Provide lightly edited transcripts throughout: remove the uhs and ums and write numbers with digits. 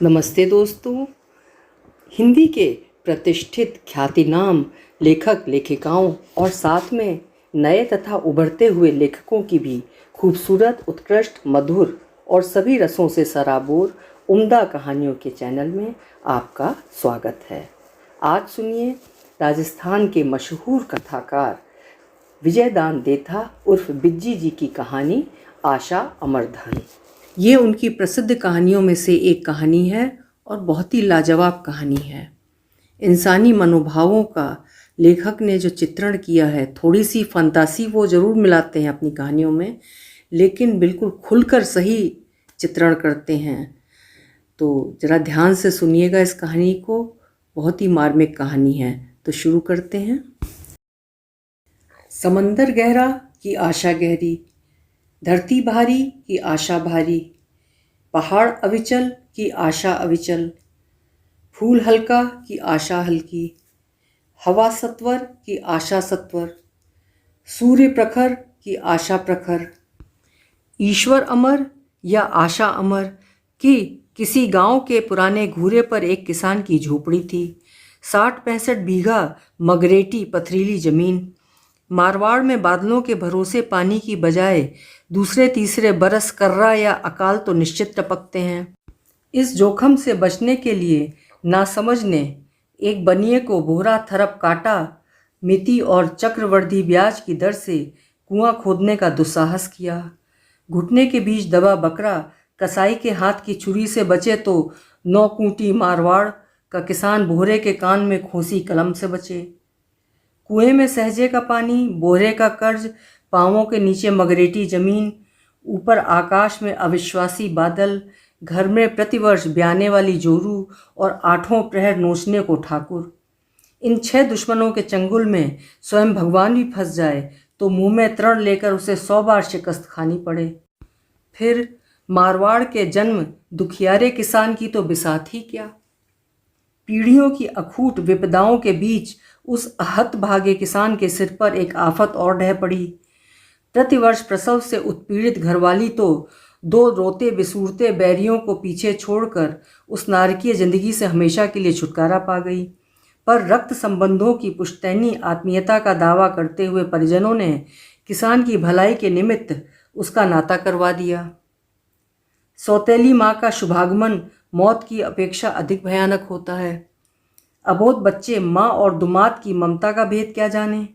नमस्ते दोस्तों। हिंदी के प्रतिष्ठित ख्यातिनाम लेखक लेखिकाओं और साथ में नए तथा उभरते हुए लेखकों की भी खूबसूरत, उत्कृष्ट, मधुर और सभी रसों से सराबोर उम्दा कहानियों के चैनल में आपका स्वागत है। आज सुनिए राजस्थान के मशहूर कथाकार विजयदान देथा उर्फ बिज्जी जी की कहानी आशा अमरधन। ये उनकी प्रसिद्ध कहानियों में से एक कहानी है और बहुत ही लाजवाब कहानी है। इंसानी मनोभावों का लेखक ने जो चित्रण किया है, थोड़ी सी फंतासी वो ज़रूर मिलाते हैं अपनी कहानियों में, लेकिन बिल्कुल खुलकर सही चित्रण करते हैं। तो ज़रा ध्यान से सुनिएगा इस कहानी को, बहुत ही मार्मिक कहानी है। तो शुरू करते हैं। समंदर गहरा की आशा गहरी, धरती भारी की आशा भारी, पहाड़ अविचल की आशा अविचल, फूल हल्का की आशा हल्की, हवा सत्वर की आशा सत्वर, सूर्य प्रखर की आशा प्रखर, ईश्वर अमर या आशा अमर कि किसी गांव के पुराने घूरे पर एक किसान की झोपड़ी थी। 60-65 बीघा मगरेटी पथरीली जमीन। मारवाड़ में बादलों के भरोसे पानी की बजाय दूसरे तीसरे बरस कर्रा या अकाल तो निश्चित टपकते हैं। इस जोखम से बचने के लिए नासमझ ने एक बनिए को बोहरा थरप काटा, मिति और चक्रवर्ती ब्याज की दर से कुआं खोदने का दुस्साहस किया। घुटने के बीच दबा बकरा कसाई के हाथ की छुरी से बचे तो 9 कूटी मारवाड़ का किसान बोहरे के कान में खोसी कलम से बचे। कुएं में सहजे का पानी, बोहरे का कर्ज, पांवों के नीचे मगरेटी जमीन, ऊपर आकाश में अविश्वासी बादल, घर में प्रतिवर्ष ब्याने वाली जोरू और 8वें प्रहर नोचने को ठाकुर। इन 6 दुश्मनों के चंगुल में स्वयं भगवान भी फंस जाए तो मुंह में तरण लेकर उसे 100 बार शिकस्त खानी पड़े। फिर मारवाड़ के जन्म दुखियारे किसान की तो बिसात ही क्या। पीढ़ियों की अखूट विपदाओं के बीच उस हतभागे किसान के सिर पर एक आफत और ढह पड़ी। प्रतिवर्ष प्रसव से उत्पीड़ित घरवाली तो 2 रोते बिसूरते बैरियों को पीछे छोड़कर उस नारकीय जिंदगी से हमेशा के लिए छुटकारा पा गई। पर रक्त संबंधों की पुश्तैनी आत्मीयता का दावा करते हुए परिजनों ने किसान की भलाई के निमित्त उसका नाता करवा दिया। सौतेली माँ का शुभागमन मौत की अपेक्षा अधिक भयानक होता है। अबोध बच्चे माँ और दुमाद की ममता का भेद क्या जाने।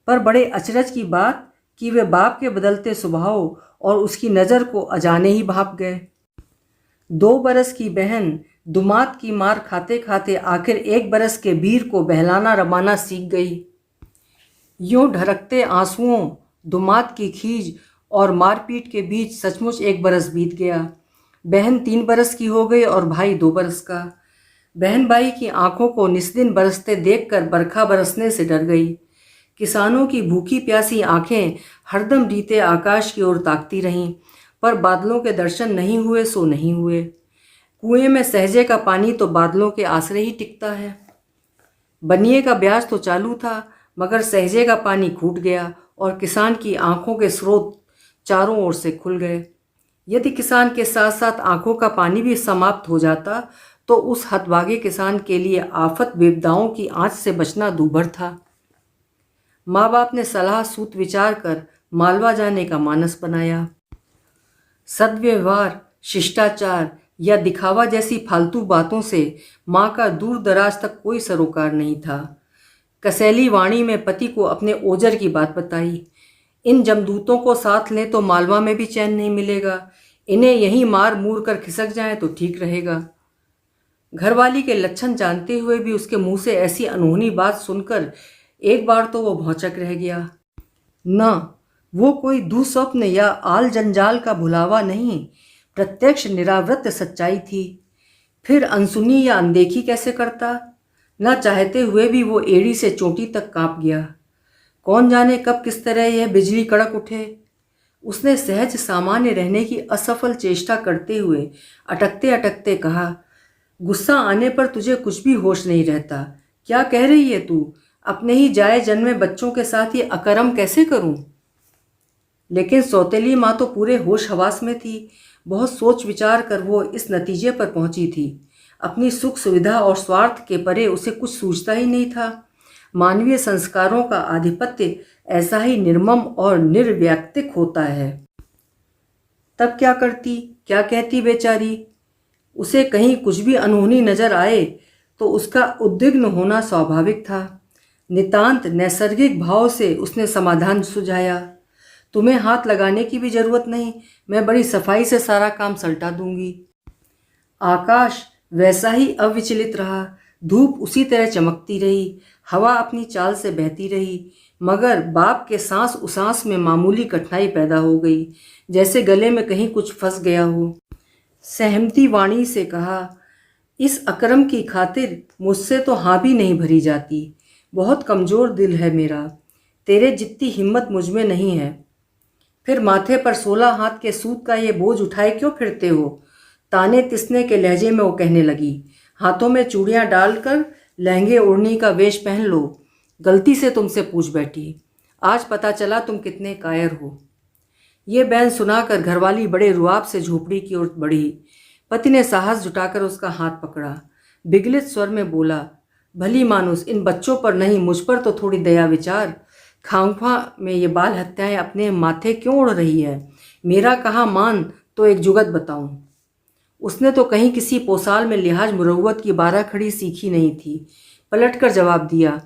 पर बड़े अचरज की बात कि वे बाप के बदलते स्वभाव और उसकी नज़र को अजाने ही भाप गए। 2 बरस की बहन दुमाद की मार खाते खाते आखिर 1 बरस के वीर को बहलाना रमाना सीख गई। यूं ढरकते आंसुओं, दुमाद की खीज और मारपीट के बीच सचमुच 1 बरस बीत गया। बहन 3 बरस की हो गई और भाई 2 बरस का। बहन भाई की आंखों को निस्दिन बरसते देखकर बरखा बरसने से डर गई। किसानों की भूखी प्यासी आंखें हरदम रीते आकाश की ओर ताकती रहीं, पर बादलों के दर्शन नहीं हुए सो नहीं हुए। कुएं में सहजे का पानी तो बादलों के आसरे ही टिकता है। बनिए का ब्याज तो चालू था, मगर सहजे का पानी खूट गया और किसान की आंखों के स्रोत चारों ओर से खुल गए। यदि किसान के साथ साथ आंखों का पानी भी समाप्त हो जाता तो उस हतभागे किसान के लिए आफत विपदाओं की आंच से बचना दूभर था। माँ बाप ने सलाह सूत विचार कर मालवा जाने का मानस बनाया। सद्व्यवहार, शिष्टाचार या दिखावा जैसी फालतू बातों से माँ का दूर दराज तक कोई सरोकार नहीं था। कसैली वाणी में पति को अपने ओजर की बात बताई। इन जमदूतों को साथ लें तो मालवा में भी चैन नहीं मिलेगा। इन्हें यहीं मार मूर कर खिसक जाएं तो ठीक रहेगा। घरवाली के लक्षण जानते हुए भी उसके मुंह से ऐसी अनहोनी बात सुनकर एक बार तो वो भौचक रह गया। न वो कोई दुस्वप्न या आल जंजाल का भुलावा नहीं, प्रत्यक्ष निरावृत सच्चाई थी। फिर अनसुनी या अनदेखी कैसे करता। न चाहते हुए भी वो एड़ी से चोटी तक कांप गया। कौन जाने कब किस तरह यह बिजली कड़क उठे। उसने सहज सामान्य रहने की असफल चेष्टा करते हुए अटकते अटकते कहा, गुस्सा आने पर तुझे कुछ भी होश नहीं रहता। क्या कह रही है तू। अपने ही जाए जन्मे बच्चों के साथ ये अकर्म कैसे करूं। लेकिन सौतेली माँ तो पूरे होश हवास में थी। बहुत सोच विचार कर वो इस नतीजे पर पहुंची थी। अपनी सुख सुविधा और स्वार्थ के परे उसे कुछ सूझता ही नहीं था। मानवीय संस्कारों का आधिपत्य ऐसा ही निर्मम और निर्व्यक्तिक होता है। तब क्या करती, क्या कहती बेचारी। उसे कहीं कुछ भी अनहोनी नजर आए तो उसका उद्विग्न होना स्वाभाविक था। नितांत नैसर्गिक भाव से उसने समाधान सुझाया। तुम्हें हाथ लगाने की भी जरूरत नहीं, मैं बड़ी सफाई से सारा काम सल्टा दूंगी। आकाश वैसा ही अविचलित रहा। धूप उसी तरह चमकती रही, हवा अपनी चाल से बहती रही, मगर बाप के सांस उसांस में मामूली कठिनाई पैदा हो गई, जैसे गले में कहीं कुछ फंस गया हो। सहमती वाणी से कहा, इस अकरम की खातिर मुझसे तो हाँ भी नहीं भरी जाती। बहुत कमज़ोर दिल है मेरा, तेरे जितनी हिम्मत मुझ में नहीं है। फिर माथे पर 16 हाथ के सूत का ये बोझ उठाए क्यों फिरते हो? ताने तिसने के लहजे में वो कहने लगी। हाथों में चूड़ियाँ डालकर लहंगे ओढ़नी का वेश पहन लो। गलती से तुमसे पूछ बैठी, आज पता चला तुम कितने कायर हो। ये बैन सुनाकर घरवाली बड़े रुआब से झोपड़ी की ओर बढ़ी। पति ने साहस जुटाकर उसका हाथ पकड़ा। विगलित स्वर में बोला, भली मानुस, इन बच्चों पर नहीं मुझ पर तो थोड़ी दया विचार। खामख्वाह में ये बाल हत्याएं अपने माथे क्यों उड़ रही है? मेरा कहाँ मान तो एक जुगत बताऊं। उसने तो कहीं किसी पोसाल में लिहाज मुरव्वत की 12 खड़ी सीखी नहीं थी। पलटकर जवाब दिया,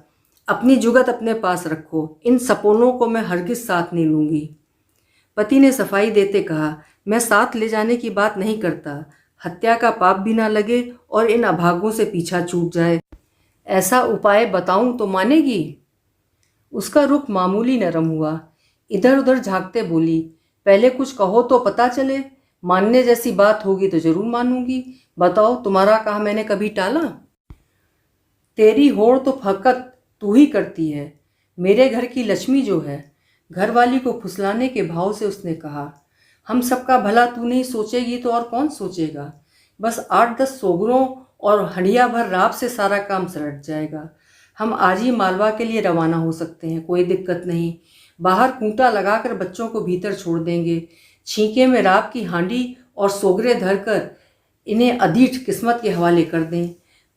अपनी जुगत अपने पास रखो, इन सपोनों को मैं हरगिज साथ नहीं लूँगी। पति ने सफाई देते कहा, मैं साथ ले जाने की बात नहीं करता। हत्या का पाप भी ना लगे और इन अभागों से पीछा छूट जाए, ऐसा उपाय बताऊं तो मानेगी? उसका रुख मामूली नरम हुआ। इधर उधर झांकते बोली, पहले कुछ कहो तो पता चले। मानने जैसी बात होगी तो जरूर मानूंगी। बताओ, तुम्हारा कहा मैंने कभी टाला? तेरी होड़ तो फकत तू ही करती है, मेरे घर की लक्ष्मी जो है। घरवाली को फुसलाने के भाव से उसने कहा, हम सबका भला तू नहीं सोचेगी तो और कौन सोचेगा? बस 8-10 सोगरों और हंडिया भर राब से सारा काम सलट जाएगा। हम आज ही मालवा के लिए रवाना हो सकते हैं, कोई दिक्कत नहीं। बाहर खूंटा लगाकर बच्चों को भीतर छोड़ देंगे। छींके में राब की हांडी और सोगरे धरकर इन्हें अधीठ किस्मत के हवाले कर दें।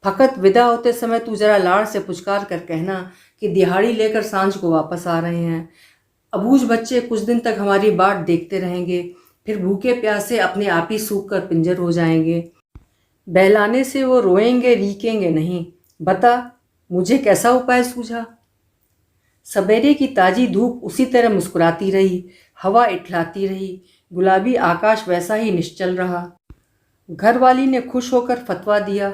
फकत विदा होते समय तू जरा लाड़ से पुचकार कर कहना कि दिहाड़ी लेकर सांझ को वापस आ रहे हैं। अबूझ बच्चे कुछ दिन तक हमारी बाट देखते रहेंगे, फिर भूखे प्यासे अपने आप ही सूख कर पिंजर हो जाएंगे। बहलाने से वो रोएंगे रीकेंगे नहीं। बता, मुझे कैसा उपाय सूझा? सवेरे की ताजी धूप उसी तरह मुस्कुराती रही, हवा इठलाती रही, गुलाबी आकाश वैसा ही निश्चल रहा। घरवाली ने खुश होकर फतवा दिया,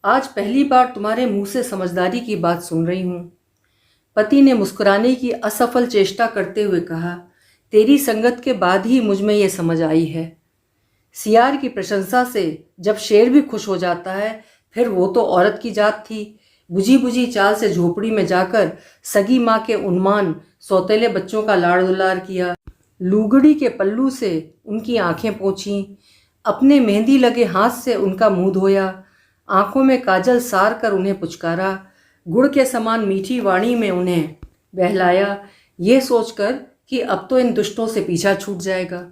आज पहली बार तुम्हारे मुंह से समझदारी की बात सुन रही हूँ। पति ने मुस्कुराने की असफल चेष्टा करते हुए कहा, तेरी संगत के बाद ही मुझ में ये समझ आई है। सियार की प्रशंसा से जब शेर भी खुश हो जाता है, फिर वो तो औरत की जात थी। बुझी बुझी चाल से झोपड़ी में जाकर सगी माँ के उन्मान सौतेले बच्चों का लाड़ दुलार किया। लुगड़ी के पल्लू से उनकी आंखें पोंछीं, अपने मेहंदी लगे हाथ से उनका मुंह धोया, आंखों में काजल सार कर उन्हें पुचकारा, गुड़ के समान मीठी वाणी में उन्हें बहलाया, ये सोचकर कि अब तो इन दुष्टों से पीछा छूट जाएगा।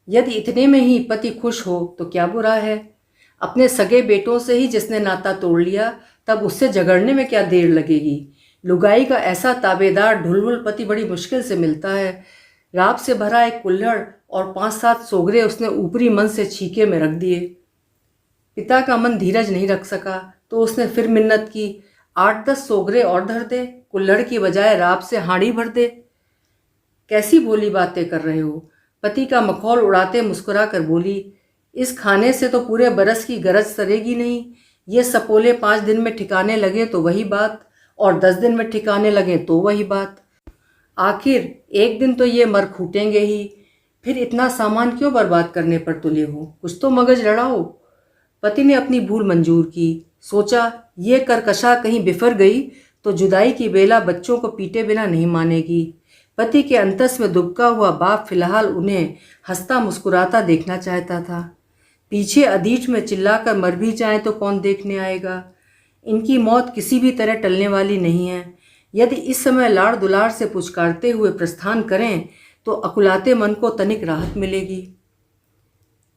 यदि इतने में ही पति खुश हो तो क्या बुरा है? अपने सगे बेटों से ही जिसने नाता तोड़ लिया, तब उससे झगड़ने में क्या देर लगेगी? लुगाई का ऐसा ताबेदार ढुलमुल पति बड़ी मुश्किल से मिलता है। राब से भरा एक कुल्हड़ और 5-7 सोगरे उसने ऊपरी मन से छीके में रख दिए। पिता का मन धीरज नहीं रख सका तो उसने फिर मिन्नत की, 8-10 सोगरे और धर दे, कुल्हड़ की बजाय राब से हांडी भर दे। कैसी भोली बातें कर रहे हो? पति का मखौल उड़ाते मुस्कुरा कर बोली, इस खाने से तो पूरे बरस की गरज सरेगी नहीं। ये सपोले 5 दिन में ठिकाने लगे तो वही बात, और 10 दिन में ठिकाने लगे तो वही बात। आखिर एक दिन तो ये मर खूटेंगे ही। फिर इतना सामान क्यों बर्बाद करने पर तुले हो? कुछ तो मगज लड़ाओ। पति ने अपनी भूल मंजूर की। सोचा, ये करकशा कहीं बिफर गई तो जुदाई की बेला बच्चों को पीटे बिना नहीं मानेगी। पति के अंतस में दुबका हुआ बाप फिलहाल उन्हें हंसता मुस्कुराता देखना चाहता था। पीछे अधीठ में चिल्लाकर मर भी जाए तो कौन देखने आएगा? इनकी मौत किसी भी तरह टलने वाली नहीं है। यदि इस समय लाड़ दुलार से पुचकारते हुए प्रस्थान करें तो अकुलाते मन को तनिक राहत मिलेगी।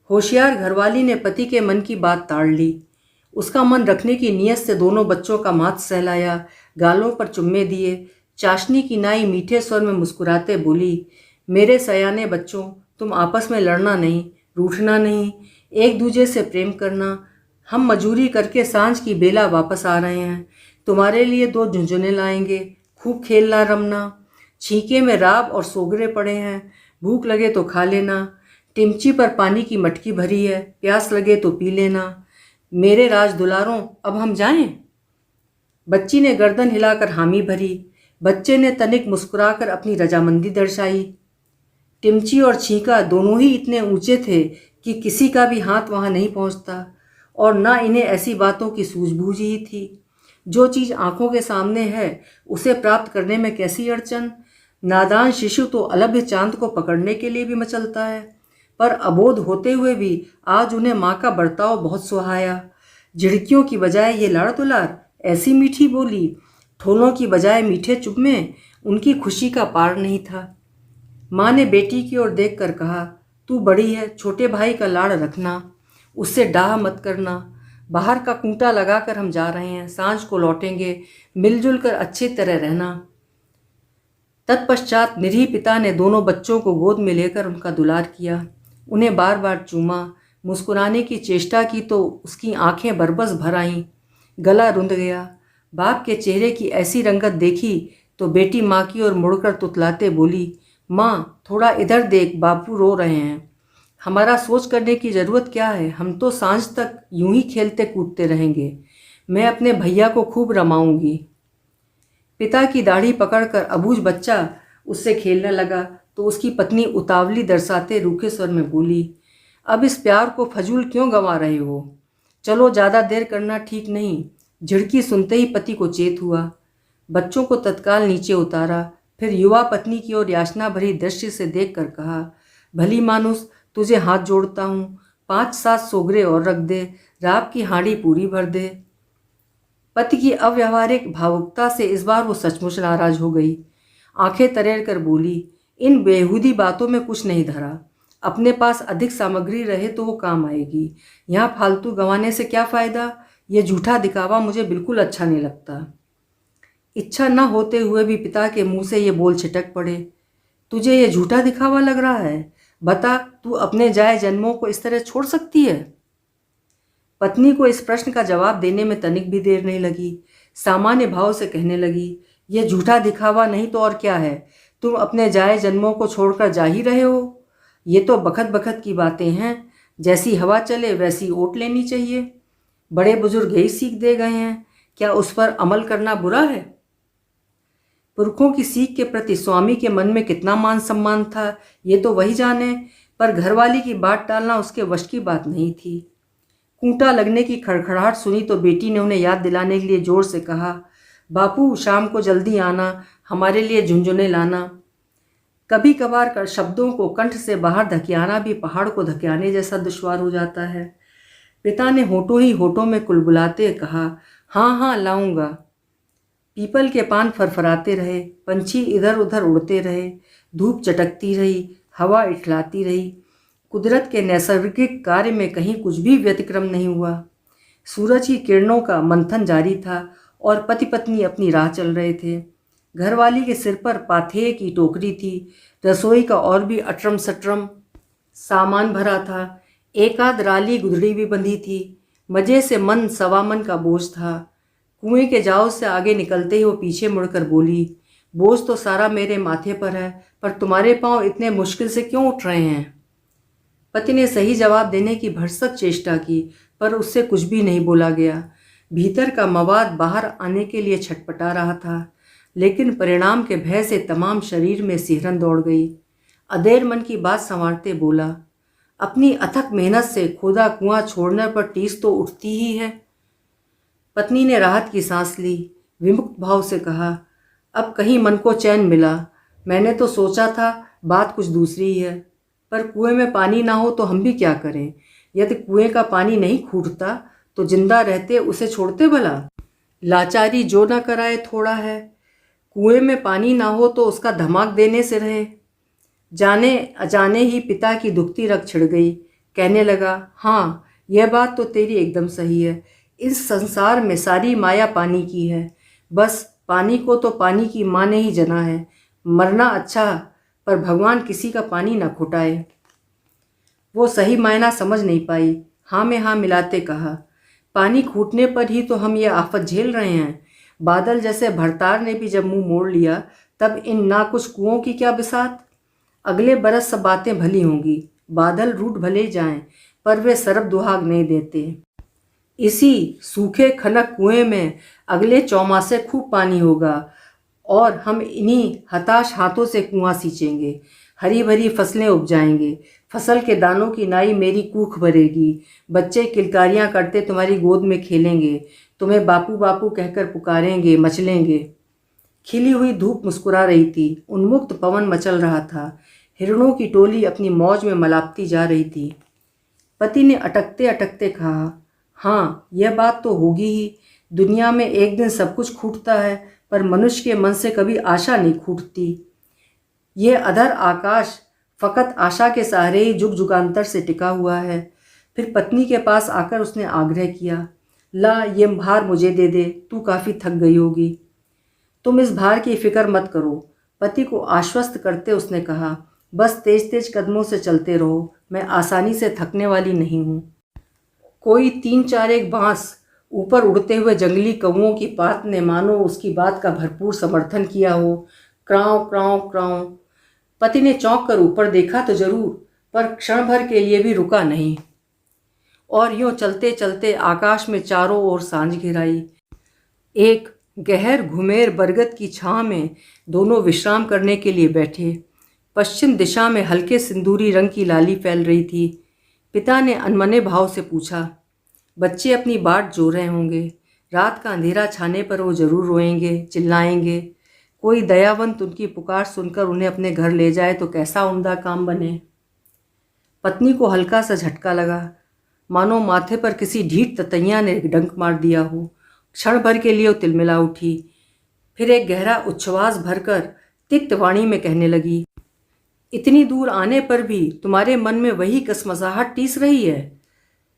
होशियार घरवाली ने पति के मन की बात ताड़ ली। उसका मन रखने की नीयत से दोनों बच्चों का माथ सहलाया, गालों पर चुम्मे दिए। चाशनी की नाई मीठे स्वर में मुस्कुराते बोली, मेरे सयाने बच्चों, तुम आपस में लड़ना नहीं, रूठना नहीं, एक दूजे से प्रेम करना। हम मजूरी करके सांझ की बेला वापस आ रहे हैं। तुम्हारे लिए 2 झुंझुने लाएंगे, खूब खेलना रमना। छींके में राब और सोगरे पड़े हैं, भूख लगे तो खा लेना। टिमची पर पानी की मटकी भरी है, प्यास लगे तो पी लेना। मेरे राज दुलारों, अब हम जाएं? बच्ची ने गर्दन हिलाकर हामी भरी। बच्चे ने तनिक मुस्कुराकर अपनी रजामंदी दर्शाई। टिमची और छींका दोनों ही इतने ऊंचे थे कि किसी का भी हाथ वहां नहीं पहुंचता, और न इन्हें ऐसी बातों की सूझबूझ ही थी। जो चीज़ आंखों के सामने है उसे प्राप्त करने में कैसी अड़चन। नादान शिशु तो अलभ्य चांद को पकड़ने के लिए भी मचलता है, पर अबोध होते हुए भी आज उन्हें माँ का बर्ताव बहुत सुहाया। झिड़कियों की बजाय ये लाड़ दुलार, ऐसी मीठी बोली, ठोलों की बजाय मीठे चुम्मे, उनकी खुशी का पार नहीं था। माँ ने बेटी की ओर देखकर कहा, तू बड़ी है, छोटे भाई का लाड़ रखना, उससे डाह मत करना। बाहर का खूंटा लगाकर हम जा रहे हैं, सांझ को लौटेंगे, मिलजुल कर अच्छी तरह रहना। तत्पश्चात निरीह पिता ने दोनों बच्चों को गोद में लेकर उनका दुलार किया, उन्हें बार बार चूमा। मुस्कुराने की चेष्टा की तो उसकी आंखें बरबस भर आईं, गला रुंध गया। बाप के चेहरे की ऐसी रंगत देखी तो बेटी माँ की ओर मुड़कर तुतलाते बोली, माँ थोड़ा इधर देख, बापू रो रहे हैं। हमारा सोच करने की ज़रूरत क्या है, हम तो सांझ तक यूं ही खेलते कूदते रहेंगे। मैं अपने भैया को खूब रमाऊंगी। पिता की दाढ़ी पकड़कर अबूझ बच्चा उससे खेलने लगा तो उसकी पत्नी उतावली दर्शाते रूखे स्वर में बोली, अब इस प्यार को फजूल क्यों गंवा रहे हो? चलो, ज़्यादा देर करना ठीक नहीं। झिड़की सुनते ही पति को चेत हुआ। बच्चों को तत्काल नीचे उतारा, फिर युवा पत्नी की ओर याचना भरी दृष्टि से देखकर कहा, भली मानुस, तुझे हाथ जोड़ता हूँ, 5-7 सोगरे और रख दे, रात की हांडी पूरी भर दे। पति की अव्यावहारिक भावुकता से इस बार वो सचमुच नाराज हो गई। आंखें तरेर कर बोली, इन बेहूदी बातों में कुछ नहीं धरा। अपने पास अधिक सामग्री रहे तो वो काम आएगी, यहाँ फालतू गंवाने से क्या फ़ायदा। ये झूठा दिखावा मुझे बिल्कुल अच्छा नहीं लगता। इच्छा न होते हुए भी पिता के मुंह से ये बोल छिटक पड़े, तुझे ये झूठा दिखावा लग रहा है? बता, तू अपने जाए जन्मों को इस तरह छोड़ सकती है? पत्नी को इस प्रश्न का जवाब देने में तनिक भी देर नहीं लगी। सामान्य भाव से कहने लगी, यह झूठा दिखावा नहीं तो और क्या है? तुम अपने जाए जन्मों को छोड़कर जा ही रहे हो। ये तो बखत बखत की बातें हैं, जैसी हवा चले वैसी ओट लेनी चाहिए। बड़े बुजुर्ग यही सीख दे गए हैं, क्या उस पर अमल करना बुरा है? पुरखों की सीख के प्रति स्वामी के मन में कितना मान सम्मान था, ये तो वही जाने, पर घरवाली की बात टालना उसके वश की बात नहीं थी। खूंटा लगने की खड़खड़ाहट सुनी तो बेटी ने उन्हें याद दिलाने के लिए जोर से कहा, बापू शाम को जल्दी आना, हमारे लिए झुंझुने लाना। कभी कभार कर शब्दों को कंठ से बाहर धकियाना भी पहाड़ को धकियाने जैसा दुश्वार हो जाता है। पिता ने होठों ही होठों में कुलबुलाते कहा, हाँ हाँ लाऊंगा। पीपल के पान फरफराते रहे, पंछी इधर उधर उड़ते रहे, धूप चटकती रही, हवा इठलाती रही। कुदरत के नैसर्गिक कार्य में कहीं कुछ भी व्यतिक्रम नहीं हुआ। सूरज की किरणों का मंथन जारी था और पति पत्नी अपनी राह चल रहे थे। घरवाली के सिर पर पाथेय की टोकरी थी, रसोई का और भी अटरम सटरम सामान भरा था, एक आध राली गुदड़ी भी बंधी थी। मजे से मन सवा मन का बोझ था। कुएं के जाओ से आगे निकलते ही वो पीछे मुड़कर बोली, बोझ तो सारा मेरे माथे पर है, पर तुम्हारे पांव इतने मुश्किल से क्यों उठ रहे हैं? पति ने सही जवाब देने की भरसक चेष्टा की, पर उससे कुछ भी नहीं बोला गया। भीतर का मवाद बाहर आने के लिए छटपटा रहा था, लेकिन परिणाम के भय से तमाम शरीर में सिहरन दौड़ गई। अधेर मन की बात संवारते बोला, अपनी अथक मेहनत से खोदा कुआं छोड़ने पर टीस तो उठती ही है। पत्नी ने राहत की सांस ली, विमुक्त भाव से कहा, अब कहीं मन को चैन मिला। मैंने तो सोचा था बात कुछ दूसरी ही है, पर कुएं में पानी ना हो तो हम भी क्या करें? यदि कुएं का पानी नहीं खूटता तो जिंदा रहते उसे छोड़ते भला? लाचारी जो न कराए थोड़ा है। कुएं में पानी ना हो तो उसका धमाक देने से रहे। जाने अजाने ही पिता की दुखती रग छिड़ गई। कहने लगा, हाँ यह बात तो तेरी एकदम सही है। इस संसार में सारी माया पानी की है। बस पानी को तो पानी की माँ ने ही जना है। मरना अच्छा, पर भगवान किसी का पानी ना खुटाए। वो सही मायना समझ नहीं पाई। हाँ में हाँ मिलाते कहा, पानी खूटने पर ही तो हम ये आफत झेल रहे हैं। बादल जैसे भरतार ने भी जब मुंह मोड़ लिया, तब इन ना कुछ कुओं की क्या बिसात। अगले बरस सब बातें भली होंगी। बादल रूठ भले जाएं, पर वे सरब दुहाग नहीं देते। इसी सूखे खनक कुएं में अगले चौमासे खूब पानी होगा और हम इन्हीं हताश हाथों से कुआं सींचेंगे। हरी भरी फसलें उपजाएंगे। फसल के दानों की नाई मेरी कूख भरेगी। बच्चे किलकारियां करते तुम्हारी गोद में खेलेंगे। तुम्हें बापू बापू कहकर पुकारेंगे, मचलेंगे। खिली हुई धूप मुस्कुरा रही थी। उन्मुक्त पवन मचल रहा था। हिरणों की टोली अपनी मौज में मलापती जा रही थी। पति ने अटकते अटकते कहा, हाँ यह बात तो होगी ही। दुनिया में एक दिन सब कुछ खूटता है, पर मनुष्य के मन से कभी आशा नहीं खूटती। यह अधर आकाश फकत आशा के सहारे ही जुग जुगांतर से टिका हुआ है। फिर पत्नी के पास आकर उसने आग्रह किया, ला ये भार मुझे दे दे, तू काफ़ी थक गई होगी। तुम इस भार की फिक्र मत करो, पति को आश्वस्त करते उसने कहा, बस तेज तेज कदमों से चलते रहो, मैं आसानी से थकने वाली नहीं हूँ। कोई 3-4 एक बांस ऊपर उड़ते हुए जंगली कौओं की पात ने मानो उसकी बात का भरपूर समर्थन किया हो। क्राऊं क्राऊं क्राऊं। पति ने चौंक कर ऊपर देखा तो जरूर, पर क्षण भर के लिए भी रुका नहीं। और यूं चलते चलते आकाश में चारों ओर सांझ घिराई। एक गहर घुमेर बरगद की छां में दोनों विश्राम करने के लिए बैठे। पश्चिम दिशा में हल्के सिंदूरी रंग की लाली फैल रही थी। पिता ने अनमने भाव से पूछा, बच्चे अपनी बाट जो रहे होंगे। रात का अंधेरा छाने पर वो जरूर रोएंगे, चिल्लाएंगे। कोई दयावंत उनकी पुकार सुनकर उन्हें अपने घर ले जाए तो कैसा उम्दा काम बने। पत्नी को हल्का सा झटका लगा, मानो माथे पर किसी ढीठ ततैया ने डंक मार दिया हो। क्षण भर के लिए वो तिलमिला उठी। फिर एक गहरा उच्छ्वास भरकर तिक्त वाणी में कहने लगी, इतनी दूर आने पर भी तुम्हारे मन में वही कसमसाहट टीस रही है।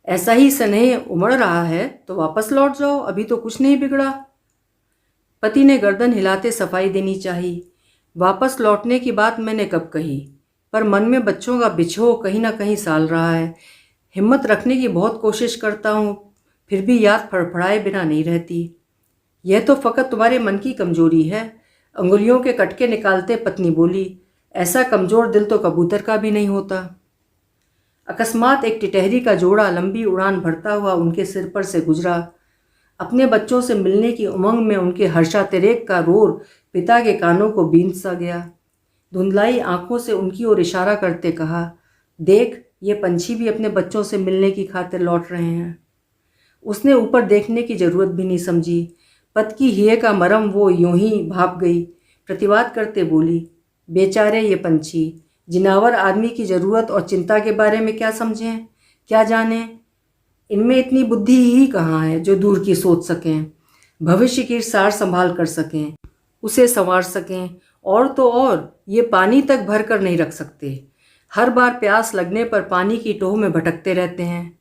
ऐसा ही स्नेह उमड़ रहा है तो वापस लौट जाओ, अभी तो कुछ नहीं बिगड़ा। पति ने गर्दन हिलाते सफाई देनी चाहिए। वापस लौटने की बात मैंने कब कही, पर मन में बच्चों का बिछोह कहीं ना कहीं साल रहा है। हिम्मत रखने की बहुत कोशिश करता हूँ, फिर भी याद फड़फड़ाए बिना नहीं रहती। यह तो फ़कत तुम्हारे मन की कमजोरी है। अंगुलियों के कटके निकालते पत्नी बोली, ऐसा कमज़ोर दिल तो कबूतर का भी नहीं होता। अकस्मात एक टिटहरी का जोड़ा लंबी उड़ान भरता हुआ उनके सिर पर से गुजरा। अपने बच्चों से मिलने की उमंग में उनके हर्षातिरेक का रोर पिता के कानों को बींध सा गया। धुंधलाई आंखों से उनकी ओर इशारा करते कहा, देख ये पंछी भी अपने बच्चों से मिलने की खातिर लौट रहे हैं। उसने ऊपर देखने की जरूरत भी नहीं समझी। पत की हिये का मरम वो यूं ही भाप गई। प्रतिवाद करते बोली, बेचारे ये पंछी, जिनावर आदमी की ज़रूरत और चिंता के बारे में क्या समझें, क्या जानें। इनमें इतनी बुद्धि ही कहाँ है जो दूर की सोच सकें, भविष्य की सार संभाल कर सकें, उसे संवार सकें। और तो और ये पानी तक भर कर नहीं रख सकते। हर बार प्यास लगने पर पानी की टोह में भटकते रहते हैं।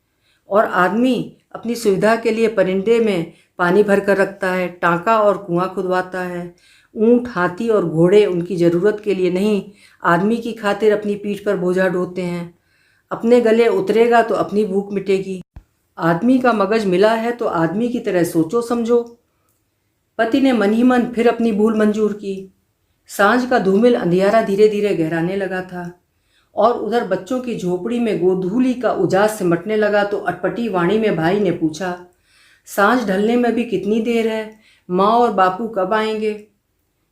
और आदमी अपनी सुविधा के लिए परिंदे में पानी भर कर रखता है, टाँका और कुआं खुदवाता है। ऊँट, हाथी और घोड़े उनकी ज़रूरत के लिए नहीं, आदमी की खातिर अपनी पीठ पर बोझा ढोते हैं। अपने गले उतरेगा तो अपनी भूख मिटेगी। आदमी का मगज मिला है तो आदमी की तरह सोचो समझो। पति ने मन ही मन फिर अपनी भूल मंजूर की। सांझ का धूमिल अंधियारा धीरे धीरे गहराने लगा था और उधर बच्चों की झोपड़ी में गोधूली का उजास सिमटने लगा तो अटपटी वाणी में भाई ने पूछा, सांझ ढलने में भी कितनी देर है, माँ और बापू कब आएंगे।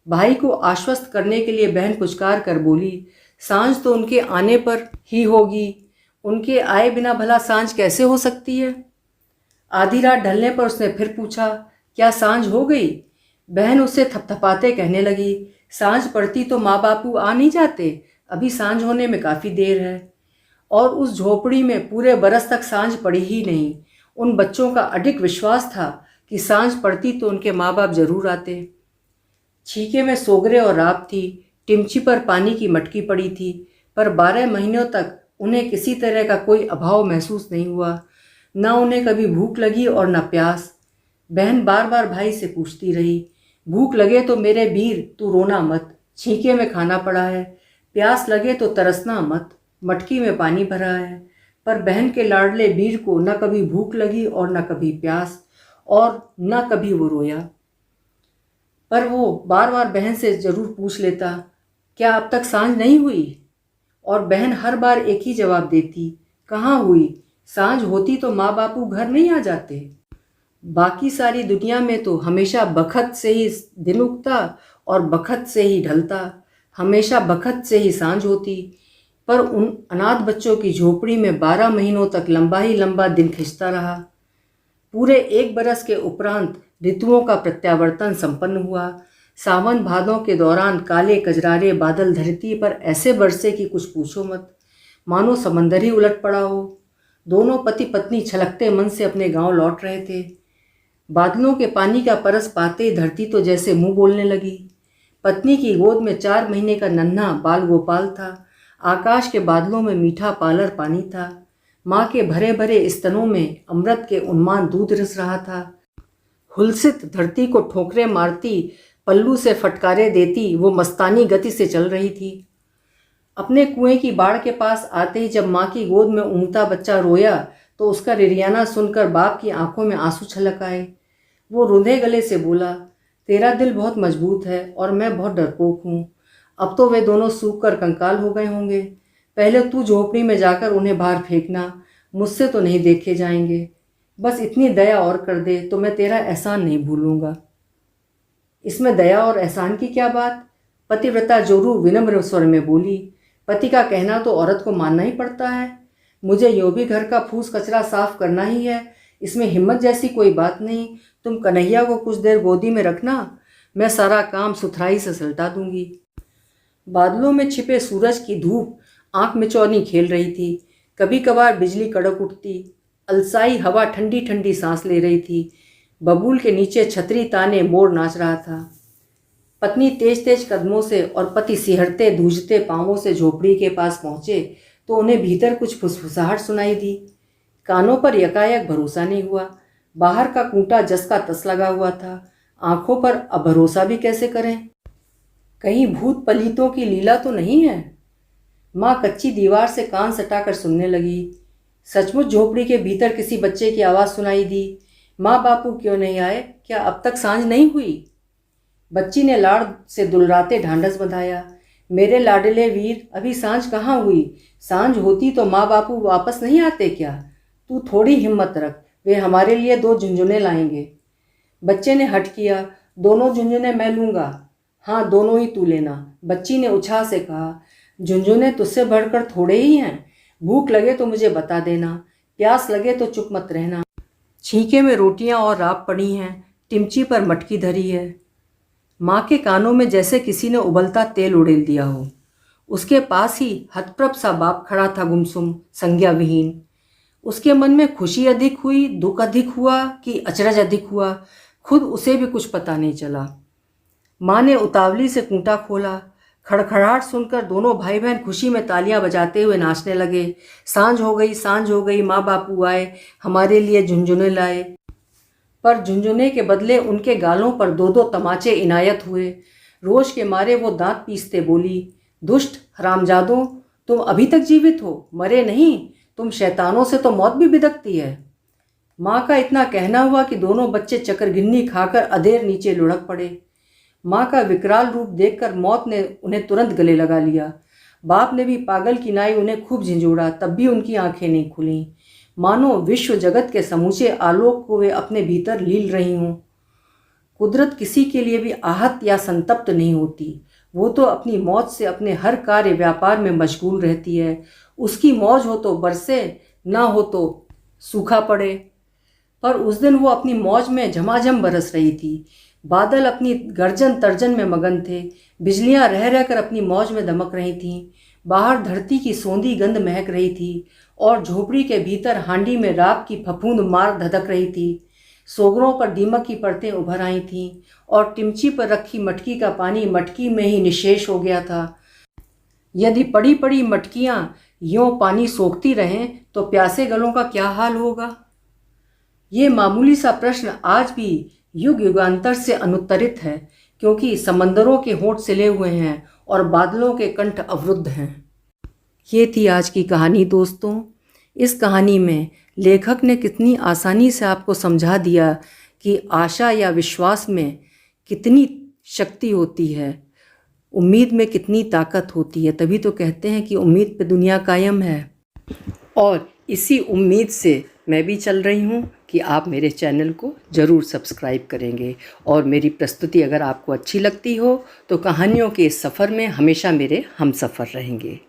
भाई को आश्वस्त करने के लिए बहन पुचकार कर बोली, सांझ तो उनके आने पर ही होगी, उनके आए बिना भला सांझ कैसे हो सकती है। आधी रात ढलने पर उसने फिर पूछा, क्या सांझ हो गई। बहन उससे थपथपाते कहने लगी, सांझ पड़ती तो माँ बापू आ नहीं जाते, अभी सांझ होने में काफ़ी देर है। और उस झोपड़ी में पूरे बरस तक सांझ पड़ी ही नहीं। उन बच्चों का अडिग विश्वास था कि सांझ पड़ती तो उनके माँ बाप जरूर आते। छीके में सोगरे और राख थी, टिमची पर पानी की मटकी पड़ी थी, पर 12 महीनों तक उन्हें किसी तरह का कोई अभाव महसूस नहीं हुआ। न उन्हें कभी भूख लगी और न प्यास। बहन बार बार भाई से पूछती रही, भूख लगे तो मेरे वीर तू रोना मत, छींके में खाना पड़ा है। प्यास लगे तो तरसना मत, मटकी में पानी भरा है। पर बहन के लाडले वीर को न कभी भूख लगी और न कभी प्यास, और न कभी वो रोया। पर वो बार बार बहन से जरूर पूछ लेता, क्या अब तक सांझ नहीं हुई? और बहन हर बार एक ही जवाब देती, कहाँ हुई, सांझ होती तो माँ बापू घर नहीं आ जाते। बाकी सारी दुनिया में तो हमेशा बखत से ही दिन उगता और बखत से ही ढलता, हमेशा बखत से ही सांझ होती। पर उन अनाथ बच्चों की झोपड़ी में 12 महीनों तक लंबा ही लंबा दिन खिंचता रहा। पूरे 1 बरस के उपरांत ऋतुओं का प्रत्यावर्तन संपन्न हुआ। सावन भादों के दौरान काले कजरारे बादल धरती पर ऐसे बरसे कि कुछ पूछो मत, मानो समंदर ही उलट पड़ा हो। दोनों पति पत्नी छलकते मन से अपने गांव लौट रहे थे। बादलों के पानी का परस पाते ही धरती तो जैसे मुंह बोलने लगी। पत्नी की गोद में 4 महीने का नन्हा बाल गोपाल था। आकाश के बादलों में मीठा पालर पानी था। माँ के भरे भरे स्तनों में अमृत के उन्मान दूध रिस रहा था। हुलसित धरती को ठोकरें मारती, पल्लू से फटकारे देती, वो मस्तानी गति से चल रही थी। अपने कुएं की बाड़ के पास आते ही जब माँ की गोद में ऊँगता बच्चा रोया तो उसका रिरियाना सुनकर बाप की आंखों में आंसू छलक आए। वो रुंधे गले से बोला, तेरा दिल बहुत मजबूत है और मैं बहुत डरपोक हूँ। अब तो वे दोनों सूख कर कंकाल हो गए होंगे। पहले तू झोपड़ी में जाकर उन्हें बाहर फेंकना, मुझसे तो नहीं देखे जाएंगे। बस इतनी दया और कर दे तो मैं तेरा एहसान नहीं भूलूंगा। इसमें दया और एहसान की क्या बात? पतिव्रता जोरू विनम्र स्वर में बोली। पति का कहना तो औरत को मानना ही पड़ता है। मुझे यूँ भी घर का फूस कचरा साफ करना ही है, इसमें हिम्मत जैसी कोई बात नहीं। तुम कन्हैया को कुछ देर गोदी में रखना, मैं सारा काम सुथराई से सलटा दूंगी। बादलों में छिपे सूरज की धूप आंख मिचौनी खेल रही थी। कभी कभार बिजली कड़क उठती। अलसाई हवा ठंडी ठंडी सांस ले रही थी। बबूल के नीचे छतरी ताने मोर नाच रहा था। पत्नी तेज तेज कदमों से और पति सिहरते धूजते पांवों से झोपड़ी के पास पहुंचे तो उन्हें भीतर कुछ फुसफुसाहट सुनाई दी। कानों पर यकायक भरोसा नहीं हुआ। बाहर का कूंटा जस का तस लगा हुआ था। आंखों पर अब भरोसा भी कैसे करें? कहीं भूत पलीतों की लीला तो नहीं है? माँ कच्ची दीवार से कान सटाकर सुनने लगी। सचमुच झोपड़ी के भीतर किसी बच्चे की आवाज़ सुनाई दी। माँ बापू क्यों नहीं आए? क्या अब तक सांझ नहीं हुई? बच्ची ने लाड़ से दुलराते ढांढस बंधाया। मेरे लाडले वीर, अभी सांझ कहाँ हुई? सांझ होती तो माँ बापू वापस नहीं आते क्या? तू थोड़ी हिम्मत रख, वे हमारे लिए 2 झुंझुने लाएंगे। बच्चे ने हट किया। दोनों झुंझुने मैं लूँगा। हाँ, दोनों ही तू लेना, बच्ची ने उत्साह से कहा। झुंझुने तुझसे बढ़कर थोड़े ही हैं। भूख लगे तो मुझे बता देना, प्यास लगे तो चुप मत रहना। छींके में रोटियां और राब पड़ी हैं, टिमची पर मटकी धरी है। माँ के कानों में जैसे किसी ने उबलता तेल उड़ेल दिया हो। उसके पास ही हतप्रभ सा बाप खड़ा था, गुमसुम, संज्ञा विहीन। उसके मन में खुशी अधिक हुई, दुख अधिक हुआ कि अचरज अधिक हुआ, खुद उसे भी कुछ पता नहीं चला। माँ ने उतावली से कूंटा खोला। खड़खड़ाहट सुनकर दोनों भाई बहन खुशी में तालियां बजाते हुए नाचने लगे। सांझ हो गई, सांझ हो गई, माँ बापू आए, हमारे लिए झुंझुने लाए। पर झुंझुने के बदले उनके गालों पर 2-2 तमाचे इनायत हुए। रोष के मारे वो दांत पीसते बोली, दुष्ट हरामजादों, तुम अभी तक जीवित हो, मरे नहीं। तुम शैतानों से तो मौत भी बिदकती है। माँ का इतना कहना हुआ कि दोनों बच्चे चकरगिन्नी खाकर अधेर नीचे लुढ़क पड़े। माँ का विकराल रूप देखकर मौत ने उन्हें तुरंत गले लगा लिया। बाप ने भी पागल की नाई उन्हें खूब झिंझोड़ा, तब भी उनकी आंखें नहीं खुलीं, मानो विश्व जगत के समूचे आलोक को वे अपने भीतर लील रही हों। कुदरत किसी के लिए भी आहत या संतप्त नहीं होती। वो तो अपनी मौज से अपने हर कार्य व्यापार में मशगूल रहती है। उसकी मौज हो तो बरसे, ना हो तो सूखा पड़े। पर उस दिन वो अपनी मौज में झमाझम बरस रही थी। बादल अपनी गर्जन तर्जन में मगन थे। बिजलियां रह रहकर अपनी मौज में दमक रही थीं। बाहर धरती की सौंधी गंध महक रही थी और झोपड़ी के भीतर हांडी में राख की फफूंद मार धधक रही थी। सोगरों पर दीमक की परतें उभर आई थीं और टिमची पर रखी मटकी का पानी मटकी में ही निशेष हो गया था। यदि पड़ी पड़ी मटकियाँ यों पानी सोखती रहें तो प्यासे गलों का क्या हाल होगा। ये मामूली सा प्रश्न आज भी युग युगांतर से अनुत्तरित है, क्योंकि समंदरों के होंठ सिले हुए हैं और बादलों के कंठ अवरुद्ध हैं। ये थी आज की कहानी दोस्तों। इस कहानी में लेखक ने कितनी आसानी से आपको समझा दिया कि आशा या विश्वास में कितनी शक्ति होती है, उम्मीद में कितनी ताकत होती है। तभी तो कहते हैं कि उम्मीद पे दुनिया कायम है। और इसी उम्मीद से मैं भी चल रही हूँ कि आप मेरे चैनल को ज़रूर सब्सक्राइब करेंगे, और मेरी प्रस्तुति अगर आपको अच्छी लगती हो तो कहानियों के इस सफ़र में हमेशा मेरे हमसफ़र रहेंगे।